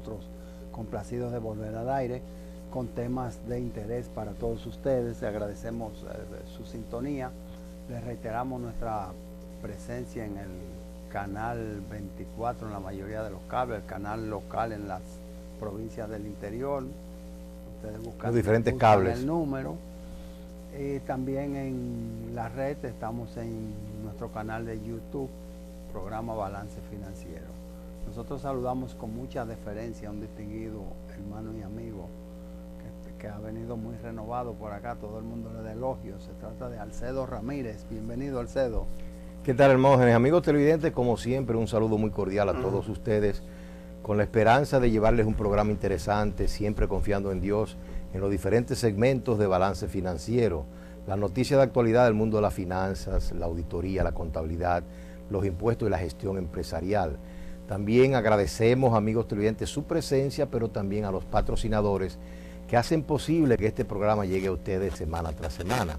nosotros complacidos de volver al aire con temas de interés para todos ustedes. Le agradecemos su sintonía. Les reiteramos nuestra presencia en el canal 24 en la mayoría de los cables, el canal local en las provincias del interior. Ustedes buscan los diferentes cables. El número. También en la red estamos en nuestro canal de YouTube, programa Balance Financiero. Nosotros saludamos con mucha deferencia a un distinguido hermano y amigo que ha venido muy renovado por acá, todo el mundo le da elogios. Se trata de Alcedo Ramírez. Bienvenido, Alcedo. ¿Qué tal, Hermógenes? Amigos televidentes, como siempre, un saludo muy cordial a todos ustedes, con la esperanza de llevarles un programa interesante, siempre confiando en Dios, en los diferentes segmentos de Balance Financiero, las noticias de actualidad del mundo de las finanzas, la auditoría, la contabilidad, los impuestos y la gestión empresarial. También agradecemos, amigos televidentes, su presencia, pero también a los patrocinadores que hacen posible que este programa llegue a ustedes semana tras semana.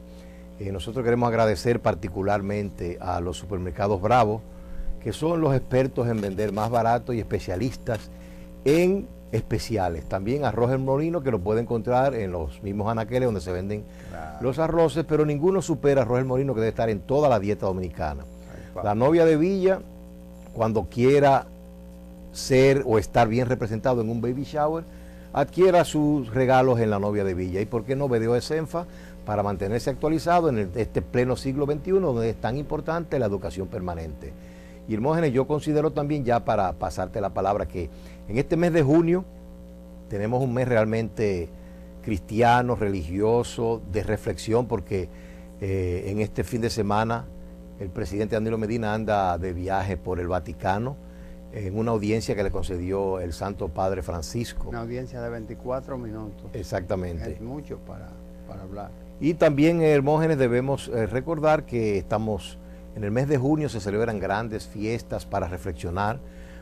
Nosotros queremos agradecer particularmente a los supermercados Bravo, que son los expertos en vender más barato y especialistas en especiales. También a Roger Molino, que lo puede encontrar en los mismos anaqueles donde se venden los arroces, pero ninguno supera a Roger Molino, que debe estar en toda la dieta dominicana. La novia de Villa, cuando quiera ser o estar bien representado en un baby shower, adquiera sus regalos en la novia de Villa. ¿Y por qué no BDO de Senfa? Para mantenerse actualizado en este pleno siglo XXI, donde es tan importante la educación permanente. Y Hermógenes, yo considero también, ya para pasarte la palabra, que en este mes de junio tenemos un mes realmente cristiano, religioso, de reflexión, porque en este fin de semana el presidente Danilo Medina anda de viaje por el Vaticano, en una audiencia que le concedió el Santo Padre Francisco. Una audiencia de 24 minutos. Exactamente. Es mucho para hablar. Y también, Hermógenes, debemos recordar que estamos en el mes de junio, se celebran grandes fiestas para reflexionar,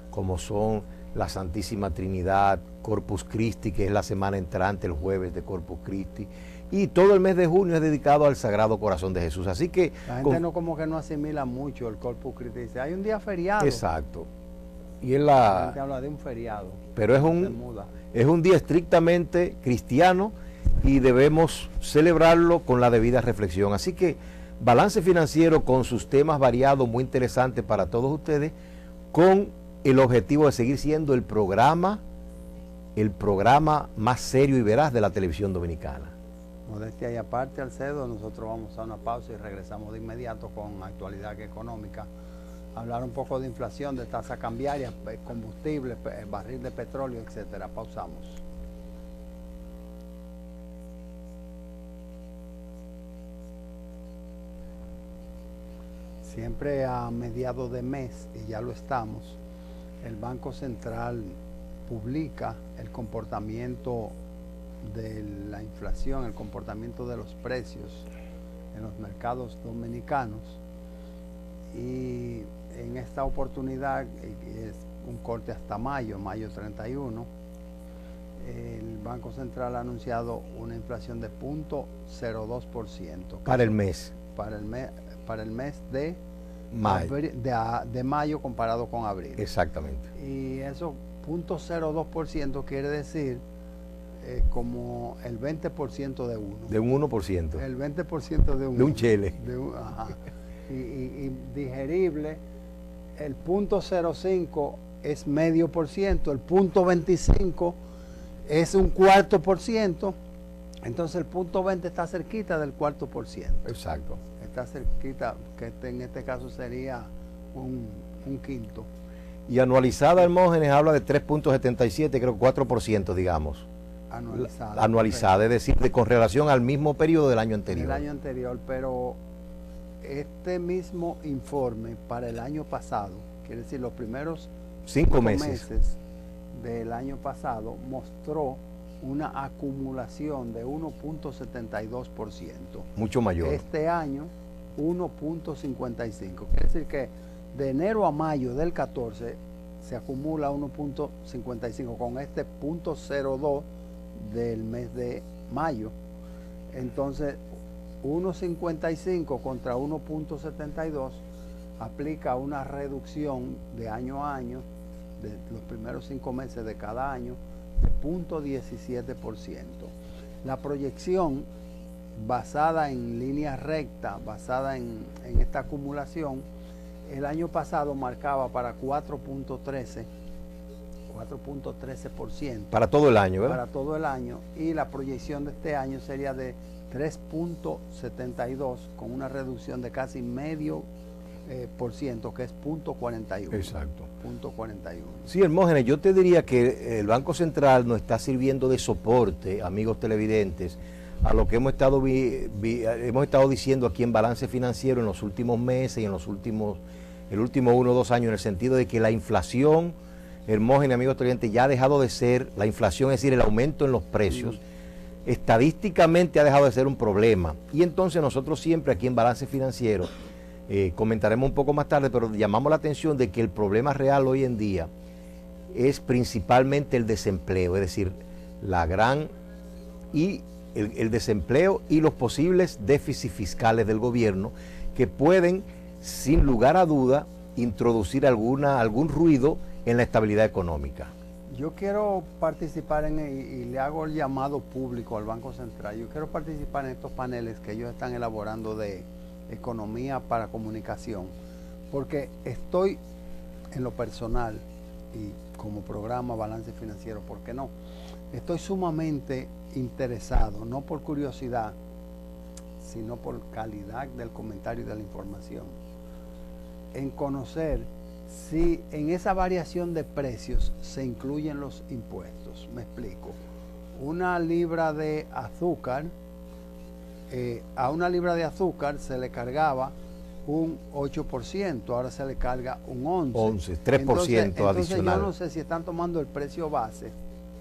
como son la Santísima Trinidad, Corpus Christi, que es la semana entrante, el jueves de Corpus Christi, y todo el mes de junio es dedicado al Sagrado Corazón de Jesús. Así que la gente como que no asimila mucho el Corpus Christi. Dice, hay un día feriado. Exacto. Y la gente habla de un feriado. Pero es un día estrictamente cristiano y debemos celebrarlo con la debida reflexión. Así que Balance Financiero, con sus temas variados, muy interesantes para todos ustedes, con el objetivo de seguir siendo el programa más serio y veraz de la televisión dominicana. Modestia y aparte, Alcedo, nosotros vamos a una pausa y regresamos de inmediato con actualidad económica. Hablar un poco de inflación, de tasa cambiaria, combustible, barril de petróleo, etcétera. Pausamos. Siempre a mediados de mes, y ya lo estamos, el Banco Central publica el comportamiento de la inflación, el comportamiento de los precios en los mercados dominicanos. Y en esta oportunidad, es un corte hasta mayo 31, el Banco Central ha anunciado una inflación de 0.02%. Para el mes. Para el mes de mayo. De mayo comparado con abril. Exactamente. Y eso, 0.02% quiere decir como el 20% de uno. De un 1%. El 20% de un. De un chele. Ajá. Y digerible, el 0.05 es 0.5%, el 0.25 es 1/4%, entonces el 0.20 está cerquita del 4%. Exacto. Está cerquita, que en este caso sería un quinto. Y anualizada, Hermógenes, habla de 3.77, creo 4%, digamos. Anualizada, es decir, con relación al mismo periodo del año anterior. El año anterior, pero este mismo informe para el año pasado, quiere decir los primeros 5 meses del año pasado, mostró una acumulación de 1.72%. Mucho mayor. Este año, 1.55%. Quiere decir que de enero a mayo del 14 se acumula 1.55 con este 0.02 del mes de mayo. Entonces, 1.55 contra 1.72 aplica una reducción de año a año de los primeros 5 meses de cada año de 0.17%. La proyección basada en línea recta, basada en esta acumulación, el año pasado marcaba para 4.13%. Para todo el año, ¿verdad? Para todo el año, y la proyección de este año sería de 3.72, con una reducción de casi medio por ciento, que es 0.41. Exacto. 0.41. Sí, Hermógenes, yo te diría que el Banco Central nos está sirviendo de soporte, amigos televidentes, a lo que hemos estado diciendo aquí en Balance Financiero en los últimos meses y en el último 1 o 2 años, en el sentido de que la inflación, Hermógenes, amigos televidentes, ya ha dejado de ser la inflación, es decir, el aumento en los precios, estadísticamente ha dejado de ser un problema. Y entonces nosotros siempre aquí en Balance Financiero, comentaremos un poco más tarde, pero llamamos la atención de que el problema real hoy en día es principalmente el desempleo, es decir, el desempleo y los posibles déficits fiscales del gobierno que pueden, sin lugar a duda, introducir algún ruido en la estabilidad económica. Yo quiero participar y le hago el llamado público al Banco Central. Yo quiero participar en estos paneles que ellos están elaborando de economía para comunicación, porque estoy en lo personal y como programa Balance Financiero, ¿por qué no? Estoy sumamente interesado, no por curiosidad, sino por calidad del comentario y de la información, en conocer si en esa variación de precios se incluyen los impuestos. Me explico. Una libra de azúcar, a una libra de azúcar se le cargaba un 8%, ahora se le carga un 11%. 3% entonces adicional. Yo no sé si están tomando el precio base.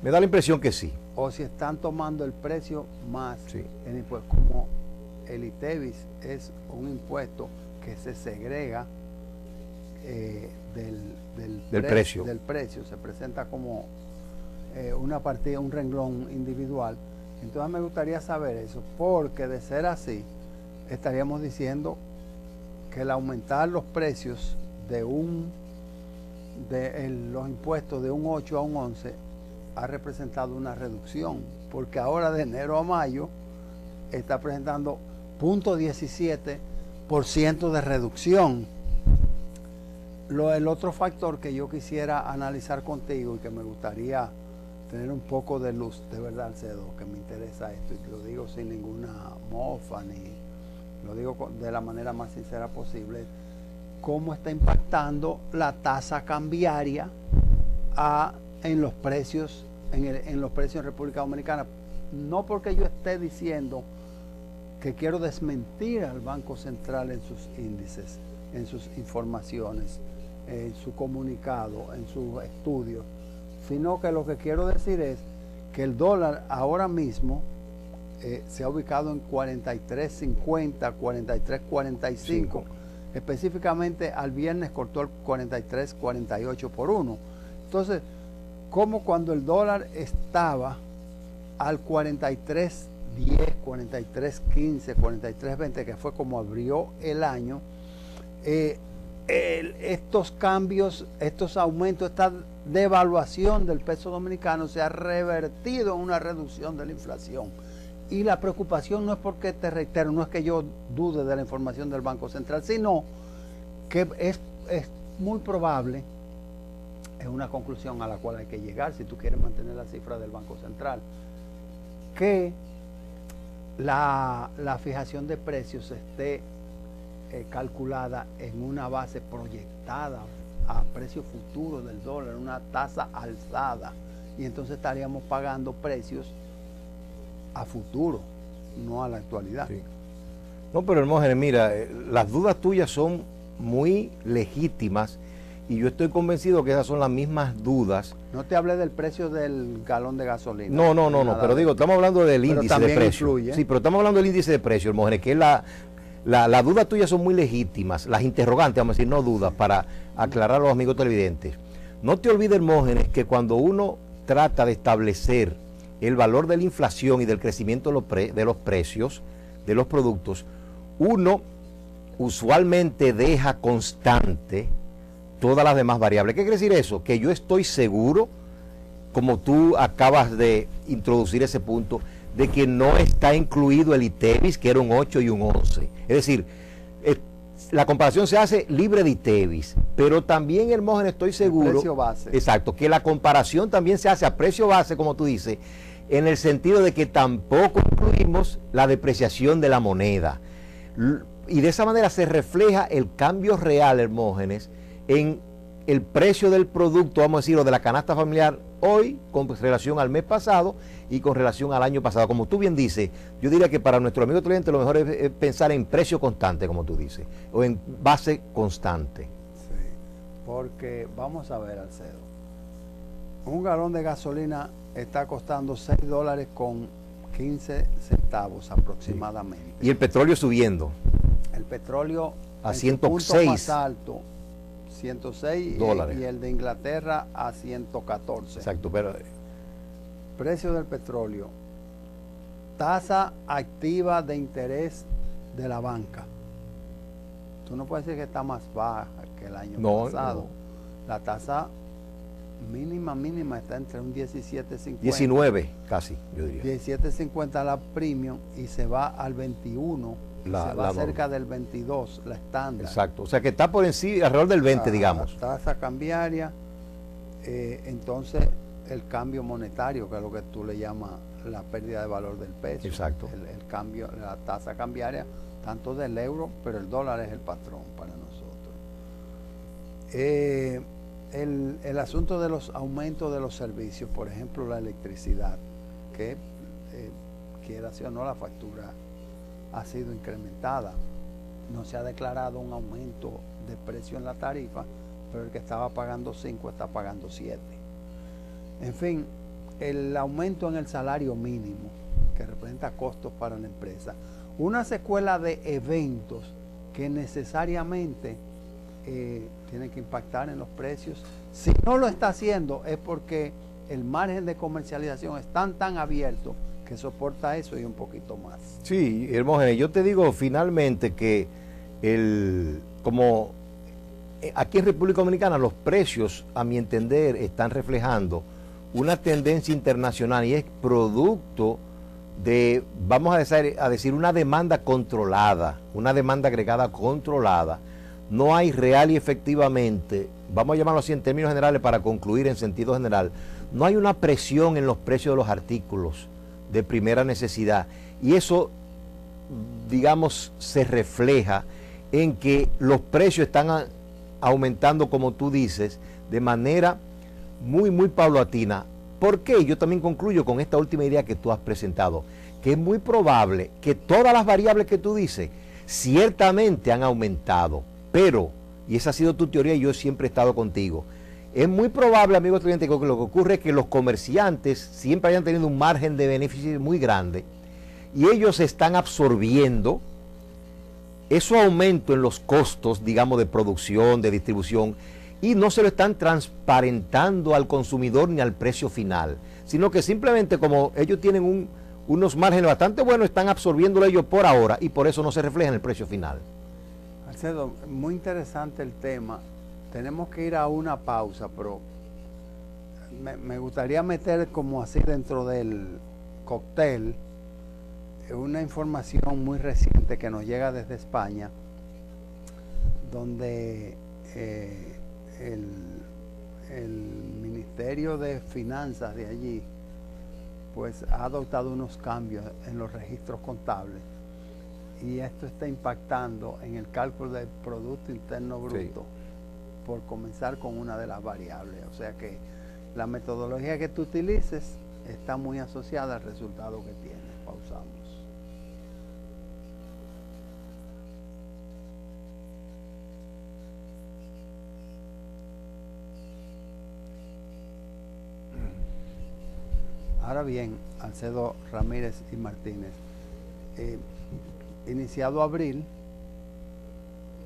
Me da la impresión que sí. O si están tomando el precio más sí. El impuesto. Como el ITEVIS es un impuesto que se segrega del precio, se presenta como una partida, un renglón individual. Entonces me gustaría saber eso, porque de ser así, estaríamos diciendo que el aumentar los precios de los impuestos de un 8 a un 11 ha representado una reducción, porque ahora de enero a mayo está presentando 0.17% de reducción. El otro factor que yo quisiera analizar contigo y que me gustaría tener un poco de luz, de verdad, Alcedo, que me interesa esto, y lo digo sin ninguna mofa, ni lo digo de la manera más sincera posible, cómo está impactando la tasa cambiaria en los precios en República Dominicana. No porque yo esté diciendo que quiero desmentir al Banco Central en sus índices, en sus informaciones, en su comunicado, en sus estudios, sino que lo que quiero decir es que el dólar ahora mismo se ha ubicado en 43.50, 43.45, específicamente al viernes cortó el 43.48 por 1. Entonces, como cuando el dólar estaba al 43.10, 43.15, 43.20, que fue como abrió el año, estos cambios, estos aumentos, esta devaluación del peso dominicano se ha revertido en una reducción de la inflación. Y la preocupación no es porque, te reitero, no es que yo dude de la información del Banco Central, sino que es muy probable, es una conclusión a la cual hay que llegar si tú quieres mantener la cifra del Banco Central, que la fijación de precios esté calculada en una base proyectada a precio futuro del dólar, una tasa alzada, y entonces estaríamos pagando precios a futuro, no a la actualidad. Sí. No, pero Hermógenes, mira, las dudas tuyas son muy legítimas y yo estoy convencido que esas son las mismas dudas. No te hablé del precio del galón de gasolina. No, pero digo, estamos hablando del índice de precio. Influye. Sí, pero estamos hablando del índice de precio, Hermógenes, que es las dudas tuyas son muy legítimas, las interrogantes, vamos a decir, no dudas, para aclarar a los amigos televidentes. No te olvides, Hermógenes, que cuando uno trata de establecer el valor de la inflación y del crecimiento de los precios de los productos, uno usualmente deja constante todas las demás variables. ¿Qué quiere decir eso? Que yo estoy seguro, como tú acabas de introducir ese punto, de que no está incluido el ITEVIS, que era un 8 y un 11. Es decir, la comparación se hace libre de ITEVIS, pero también, Hermógenes, estoy seguro, precio base. Exacto, que la comparación también se hace a precio base, como tú dices, en el sentido de que tampoco incluimos la depreciación de la moneda. Y de esa manera se refleja el cambio real, Hermógenes, en el precio del producto, vamos a decir, o de la canasta familiar hoy con relación al mes pasado y con relación al año pasado. Como tú bien dices, yo diría que para nuestro amigo cliente lo mejor es pensar en precio constante, como tú dices, o en base constante. Sí, porque vamos a ver, Alcedo, un galón de gasolina está costando $6 con 15 centavos aproximadamente. Sí. Y el petróleo subiendo. El petróleo a en 106 su punto más alto, 106 dólares. Y el de Inglaterra a 114. Exacto, pero precio del petróleo, tasa activa de interés de la banca. Tú no puedes decir que está más baja que el año pasado. No. La tasa mínima está entre un 17.50. 19 casi, yo diría. 17.50 la premium y se va al 21. Se va cerca del 22, la estándar. Exacto, o sea que está por encima, alrededor del 20, digamos. La tasa cambiaria, entonces el cambio monetario, que es lo que tú le llamas la pérdida de valor del peso. Exacto. El cambio, la tasa cambiaria, tanto del euro, pero el dólar es el patrón para nosotros. El asunto de los aumentos de los servicios, por ejemplo la electricidad, que quiera sí o no, la factura ha sido incrementada. No se ha declarado un aumento de precio en la tarifa, pero el que estaba pagando 5 está pagando 7. En fin, el aumento en el salario mínimo, que representa costos para la empresa. Una secuela de eventos que necesariamente tienen que impactar en los precios. Si no lo está haciendo es porque el margen de comercialización es tan abierto que soporta eso y un poquito más. Sí, Hermógenes, yo te digo finalmente que como aquí en República Dominicana los precios, a mi entender, están reflejando una tendencia internacional y es producto de, vamos a decir, una demanda controlada, una demanda agregada controlada. No hay real y efectivamente, vamos a llamarlo así en términos generales para concluir en sentido general, no hay una presión en los precios de los artículos de primera necesidad y eso, digamos, se refleja en que los precios están aumentando, como tú dices, de manera muy paulatina. ¿Por qué? Yo también concluyo con esta última idea que tú has presentado, que es muy probable que todas las variables que tú dices ciertamente han aumentado, pero, y esa ha sido tu teoría y yo siempre he estado contigo, es muy probable, amigo estudiante, que lo que ocurre es que los comerciantes siempre hayan tenido un margen de beneficio muy grande y ellos están absorbiendo ese aumento en los costos, digamos, de producción, de distribución, y no se lo están transparentando al consumidor ni al precio final, sino que simplemente como ellos tienen unos márgenes bastante buenos, están absorbiéndolo ellos por ahora y por eso no se refleja en el precio final. Alcedo, muy interesante el tema. Tenemos que ir a una pausa, pero me gustaría meter como así dentro del cóctel una información muy reciente que nos llega desde España, donde el Ministerio de Finanzas de allí pues ha adoptado unos cambios en los registros contables y esto está impactando en el cálculo del Producto Interno Bruto. Sí. Por comenzar con una de las variables, o sea que la metodología que tú utilices está muy asociada al resultado que tienes. Pausamos. Ahora bien, Alcedo Ramírez y Martínez, iniciado abril,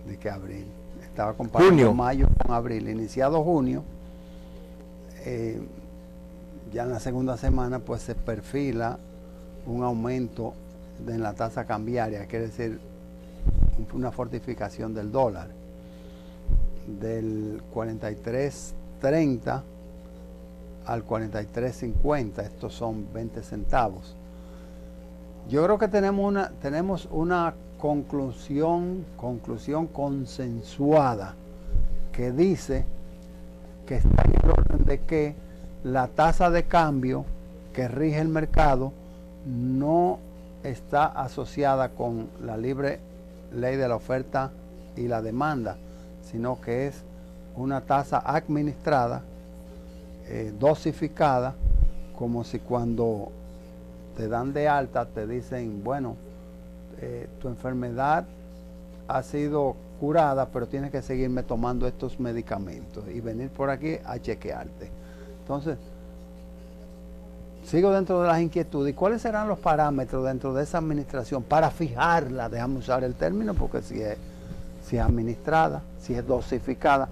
¿de qué abril? Estaba comparando mayo con abril, iniciado junio, ya en la segunda semana pues se perfila un aumento en la tasa cambiaria, quiere decir una fortificación del dólar. del 43.30 al 43.50, estos son 20 centavos. Yo creo que tenemos una conclusión consensuada que dice que está en el orden de que la tasa de cambio que rige el mercado no está asociada con la libre ley de la oferta y la demanda, sino que es una tasa administrada, dosificada, como si cuando te dan de alta te dicen, bueno, tu enfermedad ha sido curada, pero tienes que seguirme tomando estos medicamentos y venir por aquí a chequearte. Entonces, sigo dentro de las inquietudes. ¿Y cuáles serán los parámetros dentro de esa administración para fijarla? Déjame usar el término, porque si es administrada, si es dosificada,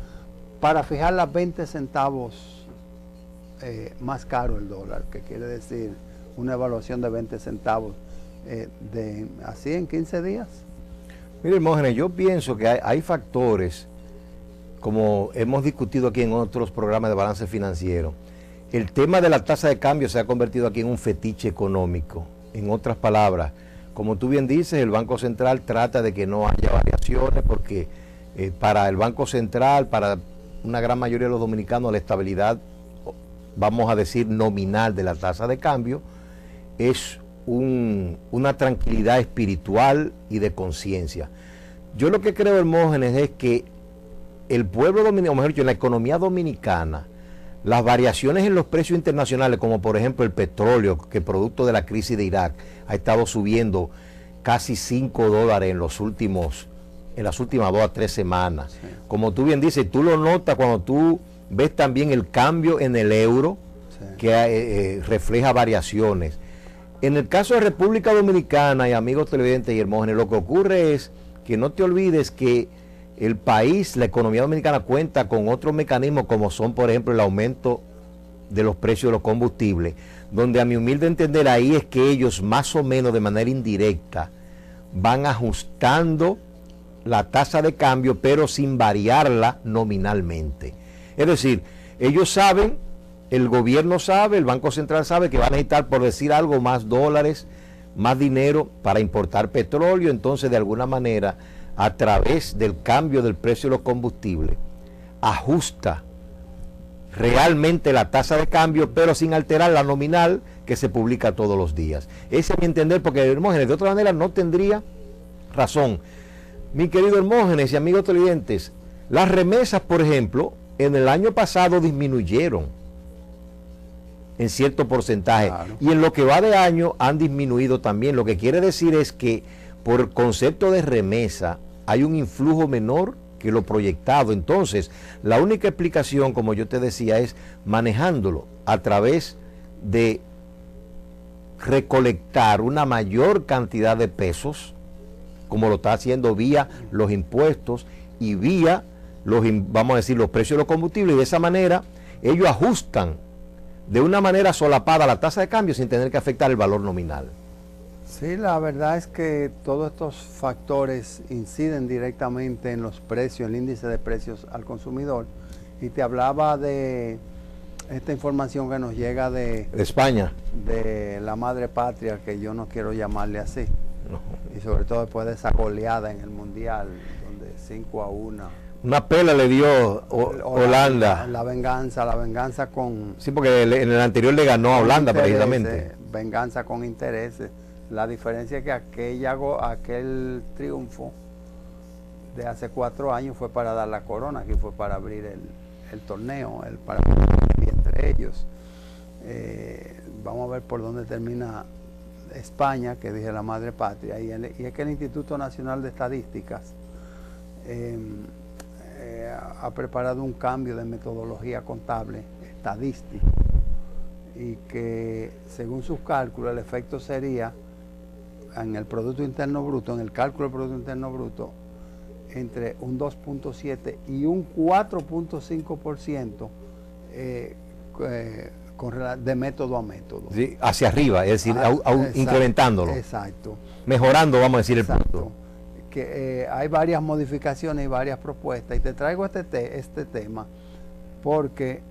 para fijar las 20 centavos más caro el dólar, que quiere decir una evaluación de 20 centavos así en 15 días. Mire, Hermógenes, yo pienso que hay factores, como hemos discutido aquí en otros programas de balance financiero. El tema de la tasa de cambio se ha convertido aquí en un fetiche económico. En otras palabras, como tú bien dices, el Banco Central trata de que no haya variaciones porque para el Banco Central, para una gran mayoría de los dominicanos, la estabilidad, vamos a decir, nominal de la tasa de cambio es una tranquilidad espiritual y de conciencia. Yo lo que creo, Hermógenes, es que el pueblo dominicano, o mejor dicho, en la economía dominicana, las variaciones en los precios internacionales, como por ejemplo el petróleo, que producto de la crisis de Irak ha estado subiendo casi $5 en las últimas 2 a 3 semanas. Sí. Como tú bien dices, tú lo notas cuando tú ves también el cambio en el euro, sí, que refleja variaciones. En el caso de República Dominicana, y amigos televidentes y Hermógenes, lo que ocurre es que no te olvides que el país, la economía dominicana, cuenta con otros mecanismos como son, por ejemplo, el aumento de los precios de los combustibles, donde a mi humilde entender ahí es que ellos más o menos de manera indirecta van ajustando la tasa de cambio, pero sin variarla nominalmente. Es decir, ellos saben, el gobierno sabe, el Banco Central sabe que van a necesitar, por decir algo, más dólares, más dinero para importar petróleo. Entonces, de alguna manera, a través del cambio del precio de los combustibles, ajusta realmente la tasa de cambio, pero sin alterar la nominal que se publica todos los días. Ese es mi entender, porque Hermógenes de otra manera no tendría razón. Mi querido Hermógenes y amigos televidentes, las remesas, por ejemplo, en el año pasado disminuyeron en cierto porcentaje, claro, y en lo que va de año han disminuido también. Lo que quiere decir es que por concepto de remesa hay un influjo menor que lo proyectado. Entonces, la única explicación, como yo te decía, es manejándolo a través de recolectar una mayor cantidad de pesos, como lo está haciendo vía los impuestos y vía vamos a decir, los precios de los combustibles, y de esa manera ellos ajustan de una manera solapada la tasa de cambio sin tener que afectar el valor nominal. Sí, la verdad es que todos estos factores inciden directamente en los precios, el índice de precios al consumidor. Y te hablaba de esta información que nos llega de España, de la madre patria, que yo no quiero llamarle así. No. Y sobre todo después de esa goleada en el Mundial, donde 5-1. Una pela le dio Holanda. La venganza con... Sí, porque en el anterior le ganó a Holanda precisamente. Venganza con intereses. La diferencia es que aquel triunfo de hace 4 años fue para dar la corona, aquí fue para abrir el torneo, para entre ellos. Vamos a ver por dónde termina España, que dije la madre patria, y es que el Instituto Nacional de Estadísticas ha preparado un cambio de metodología contable estadístico, y que según sus cálculos el efecto sería en el Producto Interno Bruto, en el cálculo del Producto Interno Bruto, entre un 2.7 y un 4.5% de método a método. Sí, hacia arriba, es decir, incrementándolo. Exacto. Mejorando, vamos a decir, exacto, el punto. que hay varias modificaciones y varias propuestas, y te traigo este tema porque,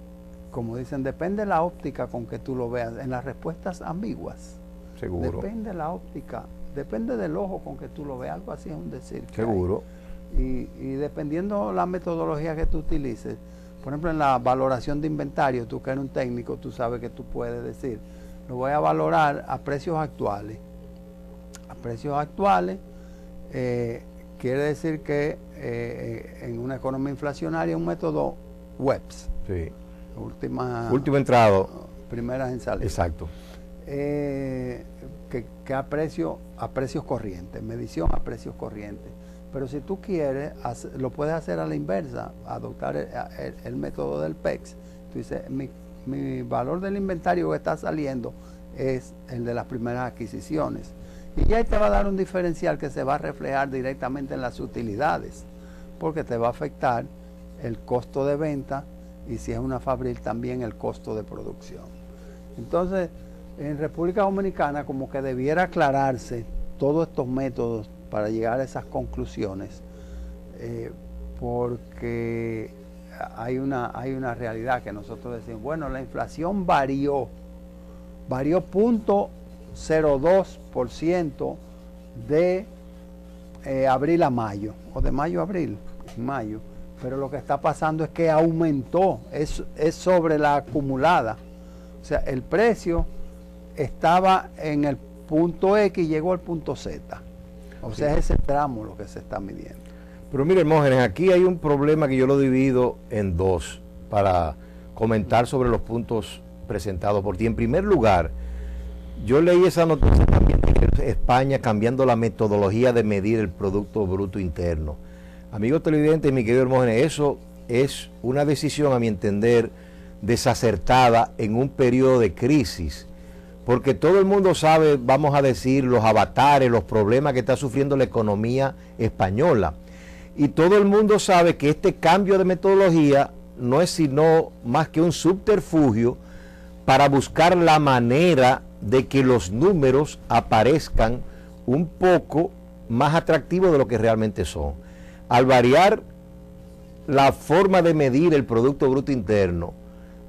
como dicen, depende de la óptica con que tú lo veas. En las respuestas ambiguas, seguro, depende de la óptica, depende del ojo con que tú lo veas, algo así es un decir. Seguro. Y dependiendo la metodología que tú utilices, por ejemplo, en la valoración de inventario, tú que eres un técnico, tú sabes que tú puedes decir, lo voy a valorar a precios actuales. A precios actuales quiere decir que en una economía inflacionaria un método WEPS. Sí. Último entrado. Primeras en salida. Exacto. Que a precios corrientes, medición a precios corrientes. Pero si tú quieres, lo puedes hacer a la inversa, adoptar el método del PEX. Tú dices, mi valor del inventario que está saliendo es el de las primeras adquisiciones. Y ya te va a dar un diferencial que se va a reflejar directamente en las utilidades, porque te va a afectar el costo de venta y si es una fabril también el costo de producción. Entonces, en República Dominicana como que debiera aclararse todos estos métodos para llegar a esas conclusiones, porque hay una realidad que nosotros decimos, bueno, la inflación varió 0.02% de abril a mayo, o de mayo a abril, en mayo, pero lo que está pasando es que aumentó, es sobre la acumulada, o sea, el precio estaba en el punto X y llegó al punto Z. O sea, es ese tramo lo que se está midiendo. Pero mire, Hermógenes, aquí hay un problema que yo lo divido en dos para comentar sobre los puntos presentados por ti. En primer lugar, yo leí esa noticia también de que España cambiando la metodología de medir el Producto Bruto Interno. Amigos televidentes, mi querido Hermógenes, eso es una decisión, a mi entender, desacertada en un periodo de crisis. Porque todo el mundo sabe, vamos a decir, los avatares, los problemas que está sufriendo la economía española. Y todo el mundo sabe que este cambio de metodología no es sino más que un subterfugio para buscar la manera de que los números aparezcan un poco más atractivos de lo que realmente son. Al variar la forma de medir el Producto Bruto Interno,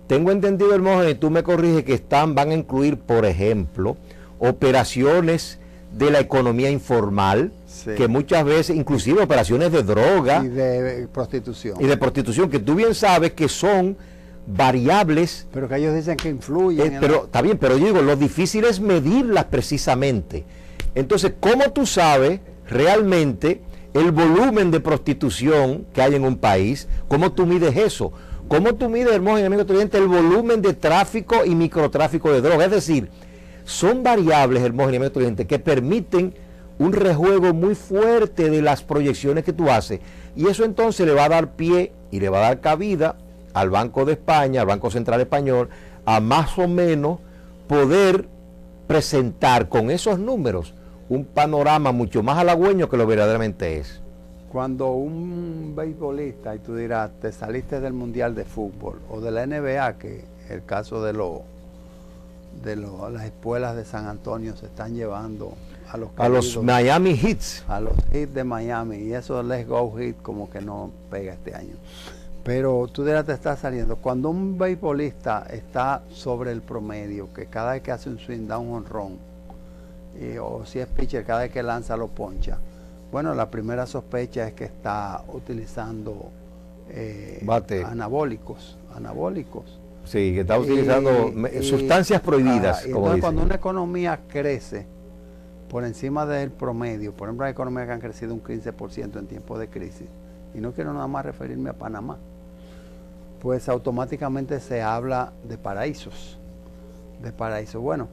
tengo entendido, Hermógenes, y tú me corriges, que van a incluir, por ejemplo, operaciones de la economía informal, sí, que muchas veces, inclusive operaciones de droga. Y de prostitución. Y de prostitución, que tú bien sabes que son variables. Pero que ellos dicen que influyen. Pero está bien, pero yo digo, lo difícil es medirlas precisamente. Entonces, ¿cómo tú sabes realmente el volumen de prostitución que hay en un país? ¿Cómo tú mides eso? ¿Cómo tú mides, Hermógenes, amigo estudiante, el volumen de tráfico y microtráfico de droga? Es decir, son variables, Hermógenes, amigo estudiante, que permiten un rejuego muy fuerte de las proyecciones que tú haces. Y eso entonces le va a dar pie y le va a dar cabida al Banco de España, al Banco Central Español, a más o menos poder presentar con esos números un panorama mucho más halagüeño que lo verdaderamente es. Cuando un beisbolista, y tú dirás, te saliste del Mundial de Fútbol o de la NBA, que el caso de las espuelas de San Antonio se están llevando a los Miami Heats. A los Heat de Miami, y eso Let's Go Heat como que no pega este año. Pero tú dirás, te está saliendo. Cuando un beisbolista está sobre el promedio, que cada vez que hace un swing da un jonrón, o si es pitcher, cada vez que lanza lo poncha. Bueno, la primera sospecha es que está utilizando anabólicos. Sí, que está utilizando sustancias prohibidas, como entonces, cuando una economía crece por encima del promedio, por ejemplo, hay economías que han crecido un 15% en tiempos de crisis, y no quiero nada más referirme a Panamá, pues automáticamente se habla de paraísos. Bueno,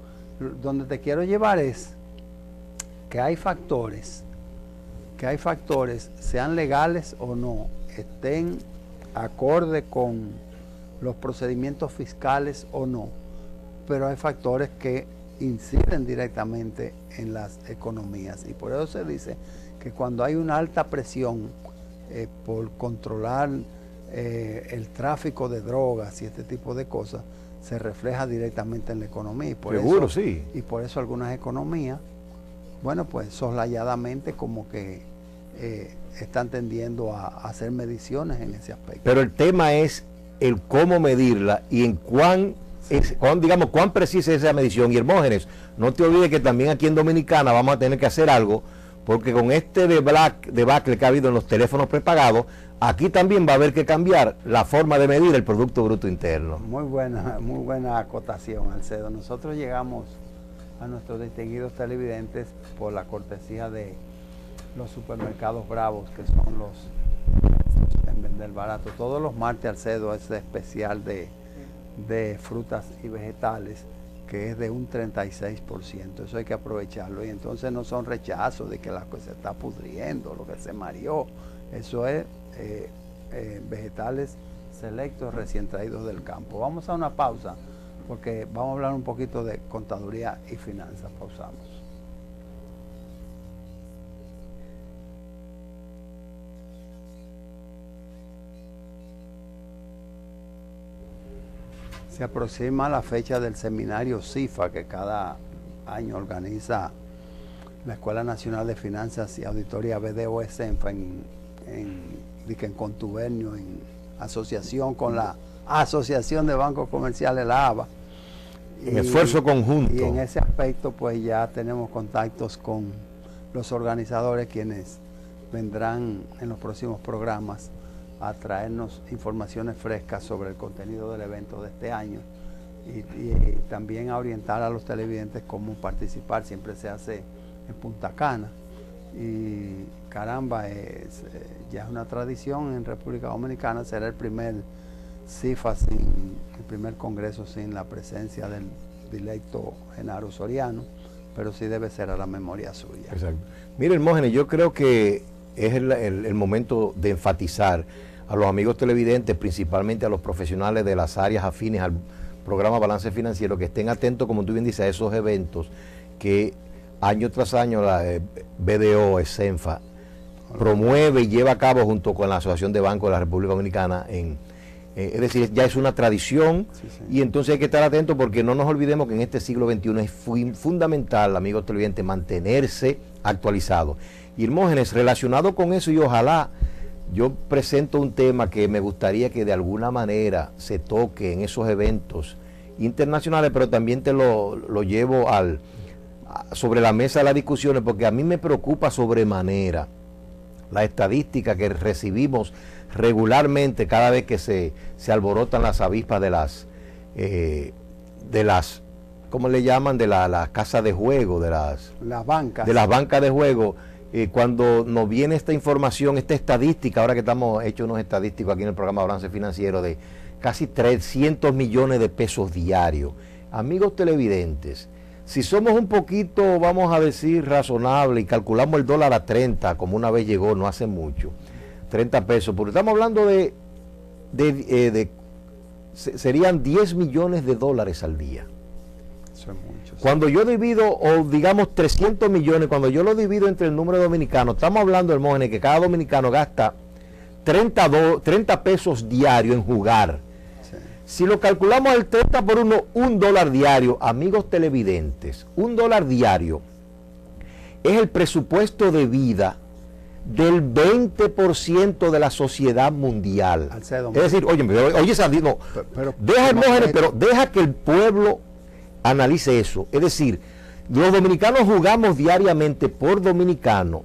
donde te quiero llevar es que hay factores, sean legales o no, estén acorde con los procedimientos fiscales o no, pero hay factores que inciden directamente en las economías, y por eso se dice que cuando hay una alta presión por controlar el tráfico de drogas y este tipo de cosas, se refleja directamente en la economía, y por eso, sí. Y por eso algunas economías, bueno, pues soslayadamente como que están tendiendo a hacer mediciones en ese aspecto. Pero el tema es el cómo medirla y en cuán precisa es esa medición. Y Hermógenes, no te olvides que también aquí en Dominicana vamos a tener que hacer algo, porque con este debacle que ha habido en los teléfonos prepagados, aquí también va a haber que cambiar la forma de medir el Producto Bruto Interno. Muy buena acotación, Alcedo. Nosotros llegamos a nuestros distinguidos televidentes por la cortesía de los supermercados Bravos, que son los en vender barato. Todos los martes, Alcedo, es especial de frutas y vegetales, que es de un 36%. Eso hay que aprovecharlo. Y entonces no son rechazos de que la cosa se está pudriendo, lo que se mareó. Eso es vegetales selectos recién traídos del campo. Vamos a una pausa porque vamos a hablar un poquito de contaduría y finanzas. Pausamos. Se aproxima la fecha del seminario CIFA que cada año organiza la Escuela Nacional de Finanzas y Auditoría BDO-CENFA en contubernio, en asociación con la Asociación de Bancos Comerciales, la ABA. En esfuerzo conjunto. Y en ese aspecto pues ya tenemos contactos con los organizadores, quienes vendrán en los próximos programas a traernos informaciones frescas sobre el contenido del evento de este año y también a orientar a los televidentes cómo participar. Siempre se hace en Punta Cana y caramba, ya es una tradición en República Dominicana. Será el primer CIFA, el primer congreso sin la presencia del dilecto Genaro Soriano, pero sí debe ser a la memoria suya. Exacto. Mire, Hermógenes, yo creo que es el momento de enfatizar a los amigos televidentes, principalmente a los profesionales de las áreas afines al programa Balance Financiero, que estén atentos, como tú bien dices, a esos eventos que año tras año la BDO, CENFA, promueve y lleva a cabo junto con la Asociación de Bancos de la República Dominicana. Es decir, ya es una tradición, sí. Y entonces hay que estar atentos porque no nos olvidemos que en este siglo XXI es fundamental, amigos televidentes, mantenerse actualizados. Y Hermógenes, relacionado con eso, y ojalá yo presento un tema que me gustaría que de alguna manera se toque en esos eventos internacionales, pero también te lo llevo sobre la mesa de las discusiones, porque a mí me preocupa sobremanera la estadística que recibimos regularmente cada vez que se alborotan las avispas de las ¿cómo le llaman? De las casas de juego, de las bancas de juego. Cuando nos viene esta información, esta estadística, ahora que estamos hechos unos estadísticos aquí en el programa Balance Financiero, de casi 300 millones de pesos diarios. Amigos televidentes, si somos un poquito, vamos a decir, razonable y calculamos el dólar a 30, como una vez llegó, no hace mucho, 30 pesos, porque estamos hablando serían 10 millones de dólares al día. Eso es mucho. Sí. Cuando yo divido, o digamos 300 millones, cuando yo lo divido entre el número de dominicanos, estamos hablando, Hermógenes, que cada dominicano gasta 30 pesos diarios en jugar. Sí. Si lo calculamos al 30 por uno, $1 diario, amigos televidentes, $1 diario es el presupuesto de vida del 20% de la sociedad mundial. Alcedo, es decir, oye, Sandino, deja Hermógenes, pero deja que el pueblo analice eso. Es decir, los dominicanos jugamos diariamente por dominicano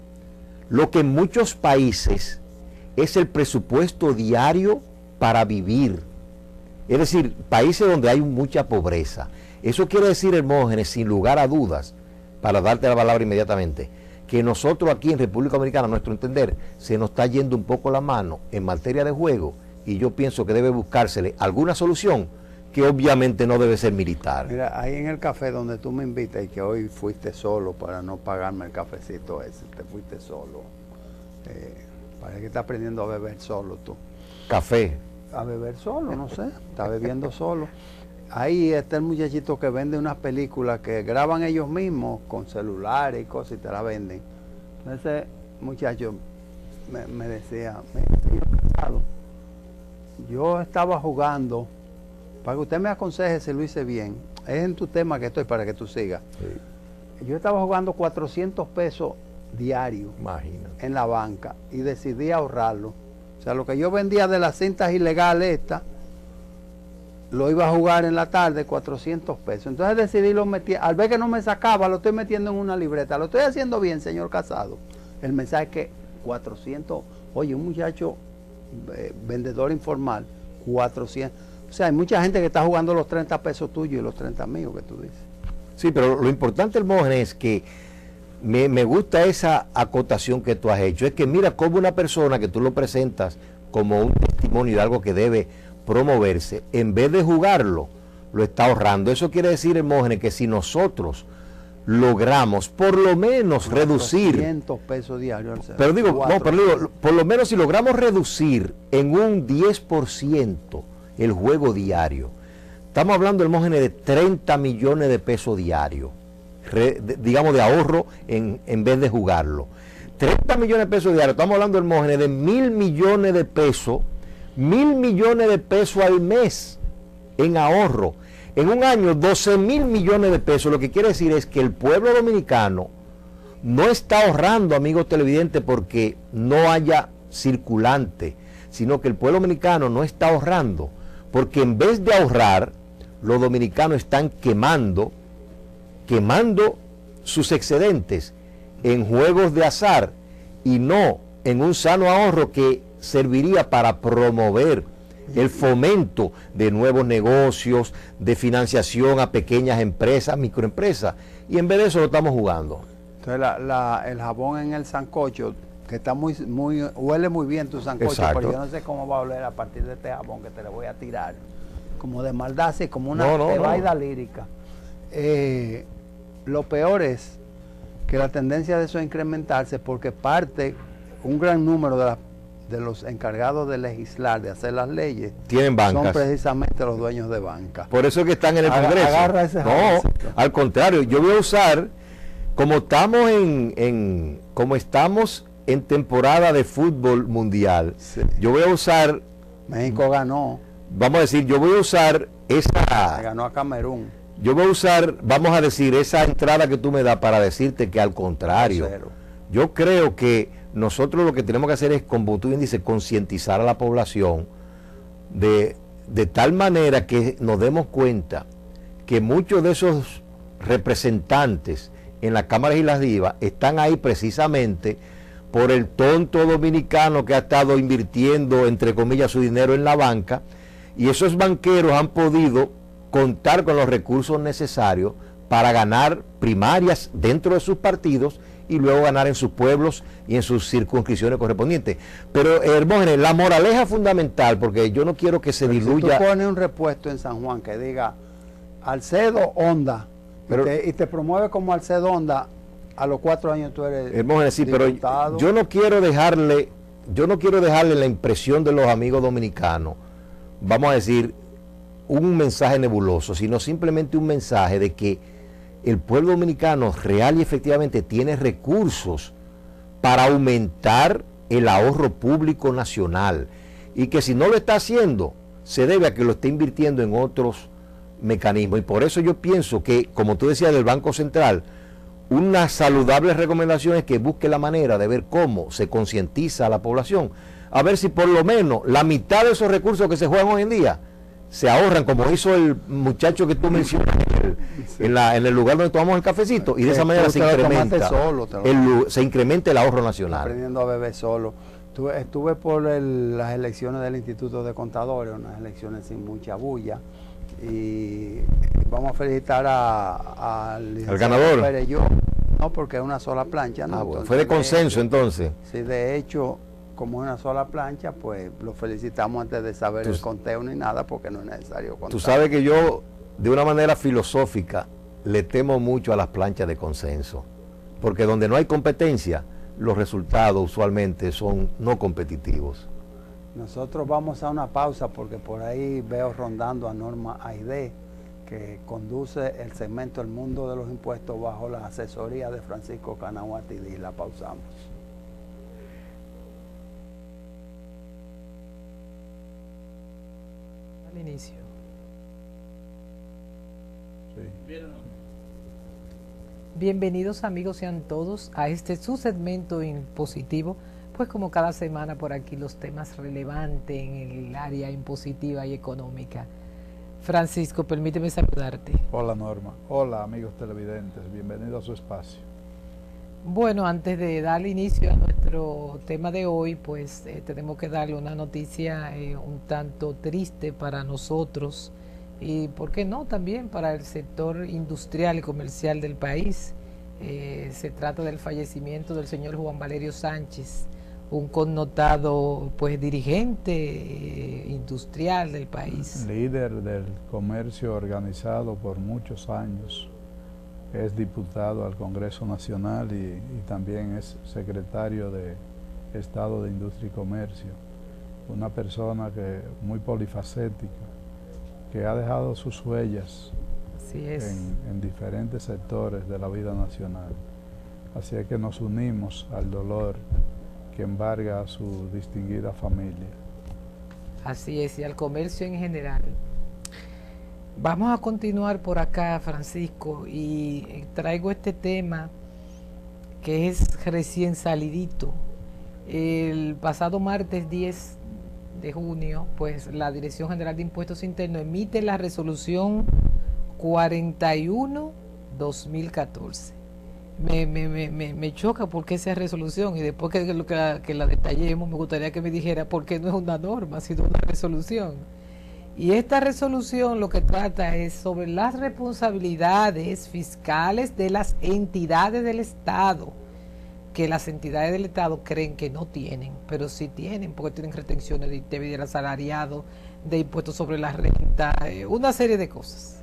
lo que en muchos países es el presupuesto diario para vivir. Es decir, países donde hay mucha pobreza. Eso quiere decir, Hermógenes, sin lugar a dudas, para darte la palabra inmediatamente, que nosotros aquí en República Dominicana, a nuestro entender, se nos está yendo un poco la mano en materia de juego, y yo pienso que debe buscársele alguna solución que obviamente no debe ser militar. Mira, ahí en el café donde tú me invitas y que hoy fuiste solo para no pagarme el cafecito ese, te fuiste solo. Parece que estás aprendiendo a beber solo tú. Café. A beber solo, no sé, está bebiendo solo. Ahí está el muchachito que vende unas películas que graban ellos mismos con celulares y cosas y te la venden. Ese muchacho me decía, señor Casado, yo estaba jugando, para que usted me aconseje si lo hice bien, es en tu tema que estoy para que tú sigas. Sí. Yo estaba jugando 400 pesos diario Imagínate. en la banca y decidí ahorrarlo. O sea, lo que yo vendía de las cintas ilegales estas, lo iba a jugar en la tarde, 400 pesos. Entonces decidí lo metí, al ver que no me sacaba, lo estoy metiendo en una libreta. Lo estoy haciendo bien, señor Casado. El mensaje es que 400, oye, un muchacho vendedor informal, 400. O sea, hay mucha gente que está jugando los 30 pesos tuyos y los 30 míos que tú dices. Sí, pero lo importante, Hermógenes, es que me gusta esa acotación que tú has hecho. Es que mira cómo una persona que tú lo presentas como un testimonio de algo que debe promoverse, en vez de jugarlo, lo está ahorrando. Eso quiere decir, Hermógenes, que si nosotros logramos por lo menos reducir 400 pesos diarios. Pero digo, no, pero digo, por lo menos si logramos reducir en un 10% el juego diario, estamos hablando, Hermógenes, de 30 millones de pesos diarios, digamos, de ahorro en vez de jugarlo. 30 millones de pesos diarios, estamos hablando, Hermógenes, de 1.000 millones de pesos, 1.000 millones de pesos al mes en ahorro. En un año, 12.000 millones de pesos. Lo que quiere decir es que el pueblo dominicano no está ahorrando, amigos televidentes, porque no haya circulante, sino que el pueblo dominicano no está ahorrando, porque en vez de ahorrar, los dominicanos están quemando sus excedentes en juegos de azar y no en un sano ahorro que serviría para promover el fomento de nuevos negocios, de financiación a pequeñas empresas, microempresas, y en vez de eso lo estamos jugando. Entonces el jabón en el sancocho, que está huele muy bien tu sancocho, Exacto. pero yo no sé cómo va a oler a partir de este jabón que te le voy a tirar, como de maldad, así como una tebaida lírica. Lo peor es que la tendencia de eso es incrementarse porque un gran número de los encargados de legislar, de hacer las leyes, tienen bancas. Son precisamente los dueños de bancas. Por eso es que están en el Congreso. Agarra ese jaboncito. Al contrario, yo voy a usar, como estamos en temporada de fútbol mundial, sí. Yo voy a usar... México ganó. Vamos a decir, yo voy a usar esa... Se ganó a Camerún. Yo voy a usar, vamos a decir, esa entrada que tú me das para decirte que al contrario, yo creo que nosotros lo que tenemos que hacer es, como tú bien dices, concientizar a la población de tal manera que nos demos cuenta que muchos de esos representantes en la Cámara Legislativa están ahí precisamente por el tonto dominicano que ha estado invirtiendo, entre comillas, su dinero en la banca, y esos banqueros han podido contar con los recursos necesarios para ganar primarias dentro de sus partidos y luego ganar en sus pueblos y en sus circunscripciones correspondientes. Pero, Hermógenes, la moraleja fundamental, porque yo no quiero que se diluya... Si tú pones un repuesto en San Juan que diga Alcedo Honda, y te promueve como Alcedo Honda, a los 4 años tú eres Hermógenes, sí, diputado. Pero yo no quiero dejarle la impresión de los amigos dominicanos, vamos a decir, un mensaje nebuloso, sino simplemente un mensaje de que el pueblo dominicano real y efectivamente tiene recursos para aumentar el ahorro público nacional y que si no lo está haciendo se debe a que lo esté invirtiendo en otros mecanismos. Y por eso yo pienso que, como tú decías del Banco Central, una saludable recomendación es que busque la manera de ver cómo se concientiza a la población, a ver si por lo menos la mitad de esos recursos que se juegan hoy en día se ahorran, como hizo el muchacho que tú mencionas en el lugar donde tomamos el cafecito, y de esa manera se incrementa el ahorro nacional. Aprendiendo a beber solo. Estuve por las elecciones del Instituto de Contadores, unas elecciones sin mucha bulla, y vamos a felicitar al ganador. No, porque es una sola plancha, ¿no? Bueno, fue de consenso entonces. Sí, de hecho, como es una sola plancha, pues lo felicitamos antes de saber el conteo ni nada, porque no es necesario contar. Tú sabes que yo, de una manera filosófica, le temo mucho a las planchas de consenso, porque donde no hay competencia, los resultados usualmente son no competitivos. Nosotros vamos a una pausa porque por ahí veo rondando a Norma Aide, que conduce el segmento El Mundo de los Impuestos bajo la asesoría de Francisco Canahuatidí. La pausamos. Al inicio. Sí. Bienvenidos amigos sean todos a este su segmento impositivo, pues como cada semana por aquí los temas relevantes en el área impositiva y económica. Francisco, permíteme saludarte. Hola Norma, hola amigos televidentes, bienvenidos a su espacio. Bueno, antes de darle inicio a nuestro tema de hoy, pues tenemos que darle una noticia un tanto triste para nosotros y, ¿por qué no?, también para el sector industrial y comercial del país. Se trata del fallecimiento del señor Juan Valerio Sánchez, un connotado pues dirigente industrial del país. Líder del comercio organizado por muchos años. Es diputado al Congreso Nacional y también es secretario de Estado de Industria y Comercio. Una persona muy polifacética, que ha dejado sus huellas en diferentes sectores de la vida nacional. Así es que nos unimos al dolor que embarga a su distinguida familia. Así es, y al comercio en general. Vamos a continuar por acá, Francisco, y traigo este tema que es recién salidito. El pasado martes 10 de junio, pues la Dirección General de Impuestos Internos emite la resolución 41-2014. Me choca porque esa resolución, y después que la detallemos, me gustaría que me dijera por qué no es una norma, sino una resolución. Y esta resolución lo que trata es sobre las responsabilidades fiscales de las entidades del Estado, que las entidades del Estado creen que no tienen, pero sí tienen, porque tienen retenciones de asalariado, de impuestos sobre la renta, una serie de cosas.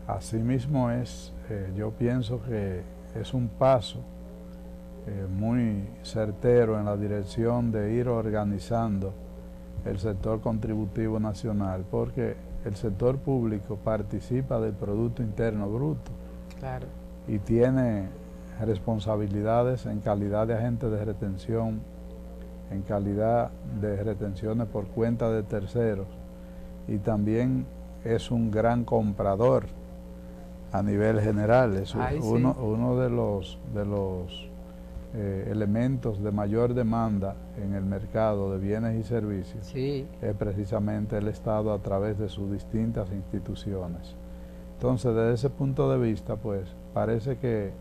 Asimismo es, yo pienso que es un paso muy certero en la dirección de ir organizando el sector contributivo nacional, porque el sector público participa del Producto Interno Bruto. Claro. Y tiene responsabilidades en calidad de agente de retención, en calidad de retenciones por cuenta de terceros, y también es un gran comprador a nivel general. Es uno de los elementos de mayor demanda en el mercado de bienes y servicios. Sí. Es precisamente el Estado a través de sus distintas instituciones. Entonces, desde ese punto de vista, pues, parece que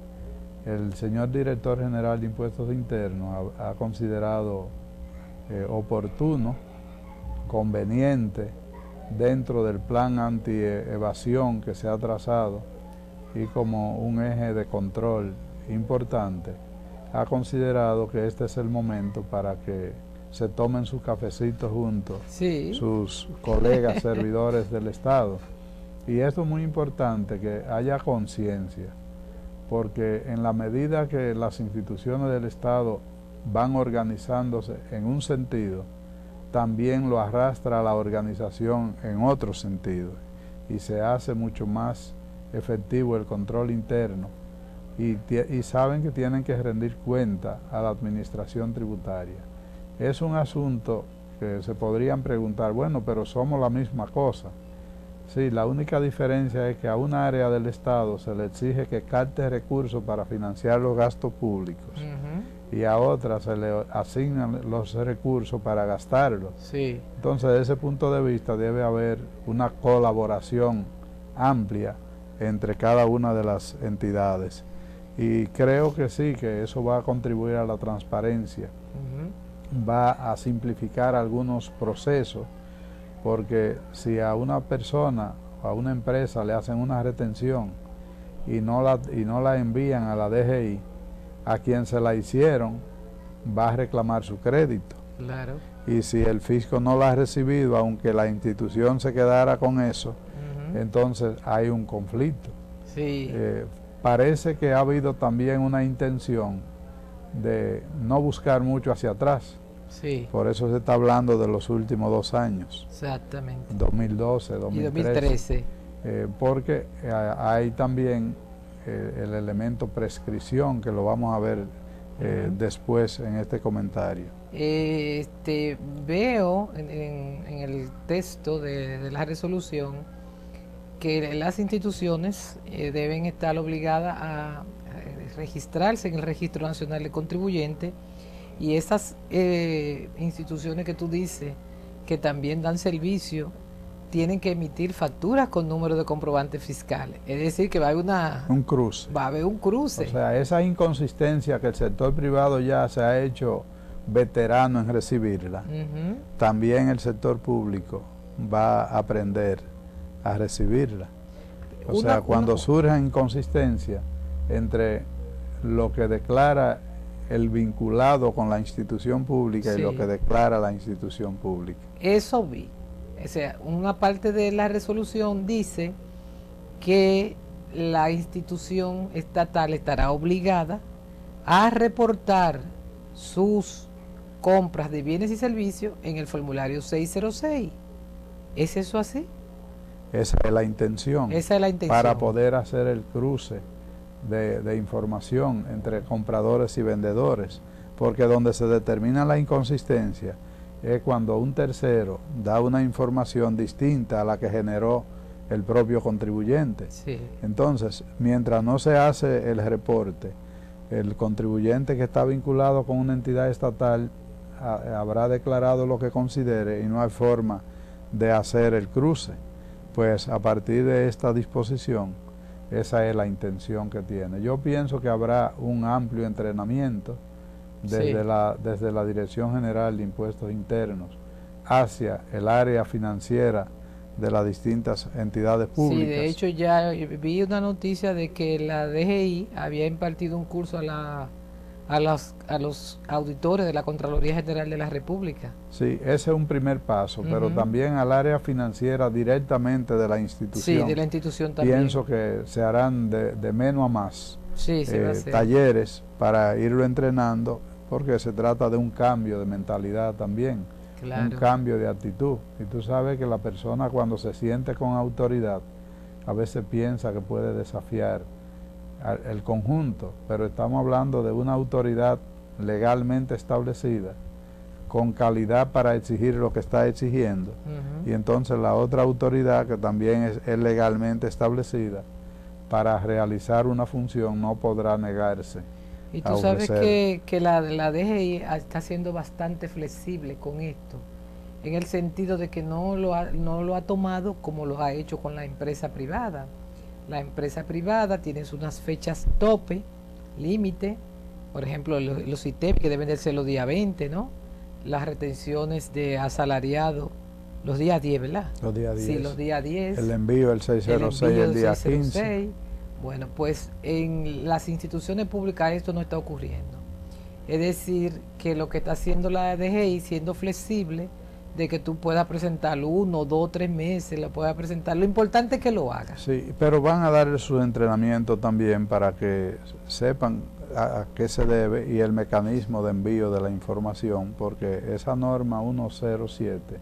el señor director general de Impuestos Internos ha considerado oportuno, conveniente, dentro del plan anti-evasión que se ha trazado y como un eje de control importante, ha considerado que este es el momento para que se tomen sus cafecitos juntos, sí, sus colegas servidores del Estado. Y esto es muy importante, que haya conciencia, porque en la medida que las instituciones del Estado van organizándose en un sentido, también lo arrastra la organización en otro sentido, y se hace mucho más efectivo el control interno, y saben que tienen que rendir cuenta a la administración tributaria. Es un asunto que se podrían preguntar, bueno, pero somos la misma cosa. Sí, la única diferencia es que a una área del Estado se le exige que capte recursos para financiar los gastos públicos, y a otra se le asignan los recursos para gastarlos. Sí. Entonces, desde ese punto de vista debe haber una colaboración amplia entre cada una de las entidades. Y creo que sí, que eso va a contribuir a la transparencia, va a simplificar algunos procesos, porque si a una persona o a una empresa le hacen una retención y no la envían a la DGI, a quien se la hicieron va a reclamar su crédito. Claro. Y si el fisco no la ha recibido, aunque la institución se quedara con eso, entonces hay un conflicto. Sí. Parece que ha habido también una intención de no buscar mucho hacia atrás. Sí. Por eso se está hablando de los últimos 2 años. Exactamente. 2012, 2013. Porque hay también el elemento prescripción, que lo vamos a ver después en este comentario. Veo en el texto de la resolución que las instituciones deben estar obligadas a registrarse en el Registro Nacional de Contribuyentes, y esas instituciones que tú dices que también dan servicio tienen que emitir facturas con número de comprobantes fiscales. Es decir, que va a haber un cruce. Va a haber un cruce. O sea, esa inconsistencia que el sector privado ya se ha hecho veterano en recibirla, también el sector público va a aprender a recibirla. O sea, cuando surja inconsistencia entre lo que declara el vinculado con la institución pública y lo que declara la institución pública. Eso vi. O sea, una parte de la resolución dice que la institución estatal estará obligada a reportar sus compras de bienes y servicios en el formulario 606. ¿Es eso así? Esa es la intención. Esa es la intención. Para poder hacer el cruce de información entre compradores y vendedores, porque donde se determina la inconsistencia es cuando un tercero da una información distinta a la que generó el propio contribuyente. Sí. Entonces, mientras no se hace el reporte, el contribuyente que está vinculado con una entidad estatal habrá declarado lo que considere y no hay forma de hacer el cruce. Pues a partir de esta disposición, esa es la intención que tiene. Yo pienso que habrá un amplio entrenamiento desde la Dirección General de Impuestos Internos hacia el área financiera de las distintas entidades públicas. Sí, de hecho ya vi una noticia de que la DGI había impartido un curso a los auditores de la Contraloría General de la República. Sí, ese es un primer paso, pero también al área financiera directamente de la institución. Sí, de la institución también. Pienso que se harán de menos a más va a ser talleres para irlo entrenando, porque se trata de un cambio de mentalidad también, un cambio de actitud. Y tú sabes que la persona cuando se siente con autoridad, a veces piensa que puede desafiar el conjunto, pero estamos hablando de una autoridad legalmente establecida, con calidad para exigir lo que está exigiendo, y entonces la otra autoridad que también es legalmente establecida para realizar una función no podrá negarse. Y tú sabes que la DGI está siendo bastante flexible con esto, en el sentido de que no lo ha tomado como lo ha hecho con la empresa privada. La empresa privada tiene unas fechas tope, límite, por ejemplo, los ITEP que deben de ser los días 20, ¿no? Las retenciones de asalariado, los días 10, ¿verdad? Los días 10. Sí, los días 10. El envío el 606 el día 15. Bueno, pues en las instituciones públicas esto no está ocurriendo. Es decir, que lo que está haciendo la DGI, siendo flexible, de que tú puedas presentarlo 1, 2, 3 meses, lo puedas presentar. Lo importante es que lo hagas. Sí, pero van a dar su entrenamiento también para que sepan a qué se debe y el mecanismo de envío de la información, porque esa norma 107,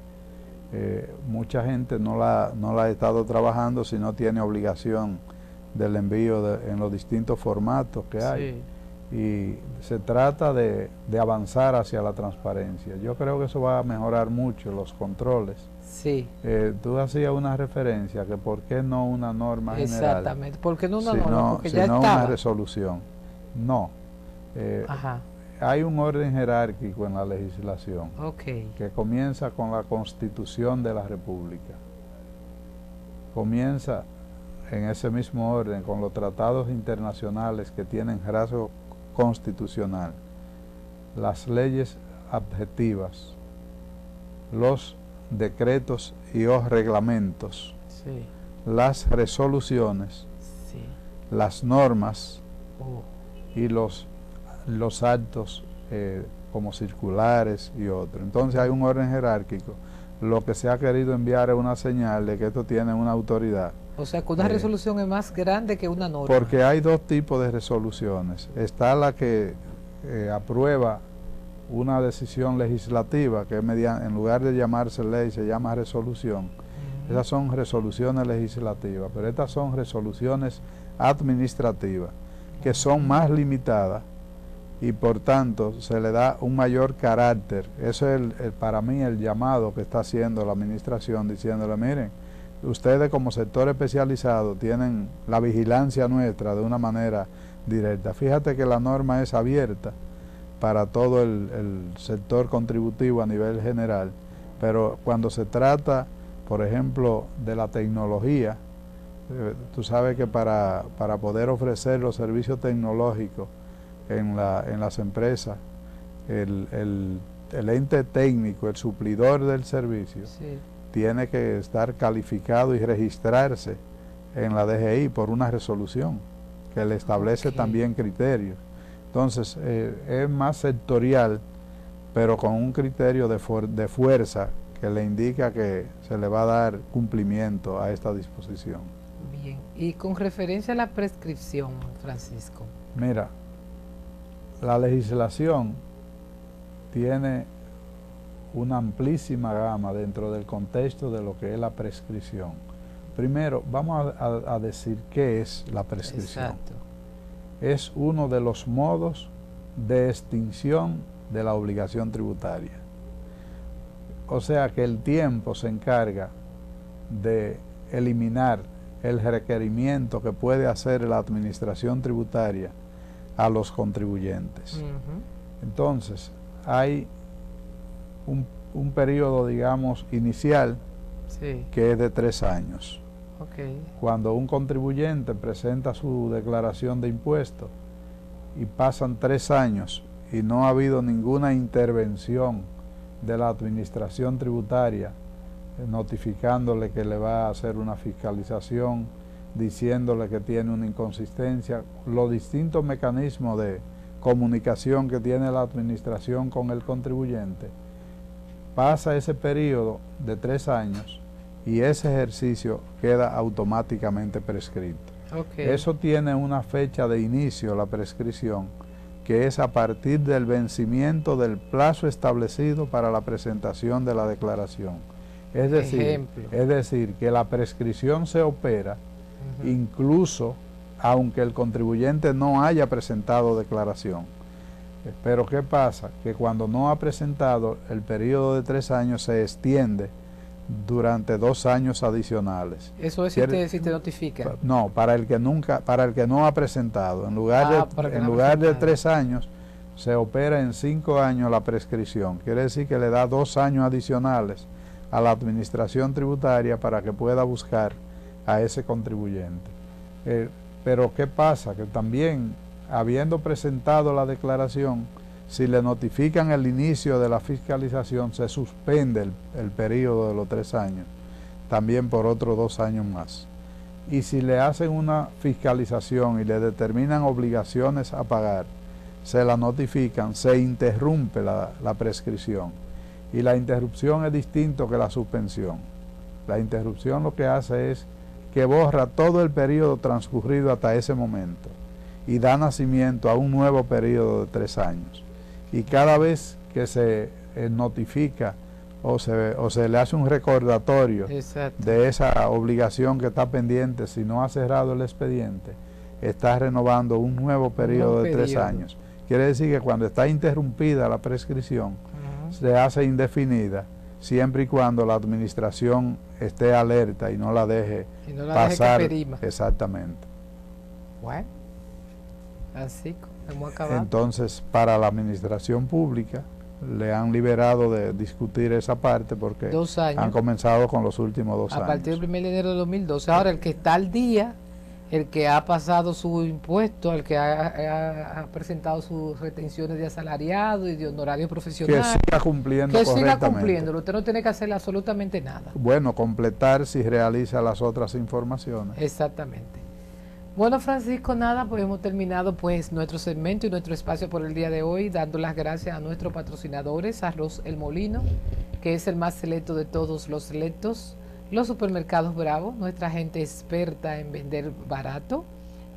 mucha gente no la ha estado trabajando si no tiene obligación del envío en los distintos formatos que hay. Sí. Y se trata de avanzar hacia la transparencia. Yo creo que eso va a mejorar mucho los controles. Sí. Tú hacías una referencia que por qué no una norma general. Exactamente, ¿por qué no una norma? Porque ya estaba. Una resolución. No. Ajá. Hay un orden jerárquico en la legislación que comienza con la Constitución de la República. Comienza en ese mismo orden con los tratados internacionales que tienen rasgo constitucional, las leyes adjetivas, los decretos y o reglamentos, las resoluciones, las normas y los actos como circulares y otros. Entonces hay un orden jerárquico. Lo que se ha querido enviar es una señal de que esto tiene una autoridad. O sea, que una resolución es más grande que una norma. Porque hay dos tipos de resoluciones. Está la que aprueba una decisión legislativa, que en lugar de llamarse ley, se llama resolución. Esas son resoluciones legislativas, pero estas son resoluciones administrativas, que son más limitadas y por tanto se le da un mayor carácter. Eso es para mí el llamado que está haciendo la administración, diciéndole, miren, ustedes como sector especializado tienen la vigilancia nuestra de una manera directa. Fíjate que la norma es abierta para todo el sector contributivo a nivel general, pero cuando se trata, por ejemplo, de la tecnología, tú sabes que para poder ofrecer los servicios tecnológicos en las empresas, el ente técnico, el suplidor del servicio, Sí. tiene que estar calificado y registrarse en la DGI por una resolución que le establece también criterios. Entonces, es más sectorial, pero con un criterio de fuerza que le indica que se le va a dar cumplimiento a esta disposición. Bien. Y con referencia a la prescripción, Francisco. Mira, la legislación tiene una amplísima gama dentro del contexto de lo que es la prescripción. Primero, vamos a decir qué es la prescripción. Exacto. Es uno de los modos de extinción de la obligación tributaria. O sea que el tiempo se encarga de eliminar el requerimiento que puede hacer la administración tributaria a los contribuyentes. Entonces, hay un periodo, digamos, inicial, Sí. que es de 3 años. Ok. Cuando un contribuyente presenta su declaración de impuestos y pasan 3 años y no ha habido ninguna intervención de la administración tributaria notificándole que le va a hacer una fiscalización, diciéndole que tiene una inconsistencia, los distintos mecanismos de comunicación que tiene la administración con el contribuyente, pasa ese periodo de 3 años y ese ejercicio queda automáticamente prescrito. Okay. Eso tiene una fecha de inicio, la prescripción, que es a partir del vencimiento del plazo establecido para la presentación de la declaración. Es decir, que la prescripción se opera incluso aunque el contribuyente no haya presentado declaración. Pero ¿qué pasa? Que cuando no ha presentado, el periodo de 3 años se extiende durante 2 años adicionales. Eso es si te notifica. No, para el que no ha presentado. En lugar de 3 años, se opera en 5 años la prescripción. Quiere decir que le da 2 años adicionales a la administración tributaria para que pueda buscar a ese contribuyente. Pero ¿qué pasa? Que también, habiendo presentado la declaración, si le notifican el inicio de la fiscalización, se suspende el periodo de los 3 años, también por otros 2 años más. Y si le hacen una fiscalización y le determinan obligaciones a pagar, se la notifican, se interrumpe la prescripción. Y la interrupción es distinto que la suspensión. La interrupción lo que hace es que borra todo el periodo transcurrido hasta ese momento y da nacimiento a un nuevo periodo de 3 años. Y cada vez que se notifica o se le hace un recordatorio de esa obligación que está pendiente, si no ha cerrado el expediente, está renovando un nuevo periodo de 3 años. Quiere decir que cuando está interrumpida la prescripción, se hace indefinida, siempre y cuando la administración esté alerta y no la deje pasar. Exactamente. Bueno, así hemos acabado. Entonces, para la administración pública, le han liberado de discutir esa parte porque 2 años. Han comenzado con los últimos 2 años. A partir del 1 de enero de 2012. Ahora, el que está al día, el que ha pasado su impuesto, el que ha presentado sus retenciones de asalariado y de honorario profesional, que siga cumpliendo que siga cumpliéndolo. Usted no tiene que hacer absolutamente nada. Bueno, completar si realiza las otras informaciones. Exactamente. Bueno, Francisco, nada, pues hemos terminado pues nuestro segmento y nuestro espacio por el día de hoy, dando las gracias a nuestros patrocinadores, Arroz El Molino, que es el más selecto de todos los selectos, los supermercados Bravo, nuestra gente experta en vender barato,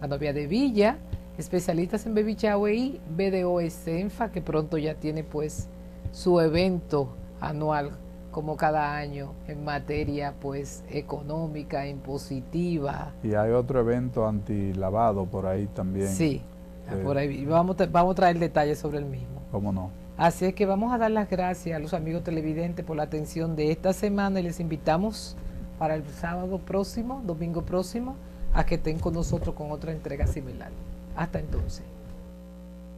la Novia de Villa, especialistas en baby shower y BDO Senfa, que pronto ya tiene pues su evento anual como cada año en materia pues económica, impositiva. Y hay otro evento antilavado por ahí también. Sí, por ahí vamos a traer detalles sobre el mismo. ¿Cómo no? Así es que vamos a dar las gracias a los amigos televidentes por la atención de esta semana y les invitamos para el sábado próximo, domingo próximo, a que estén con nosotros con otra entrega similar. Hasta entonces.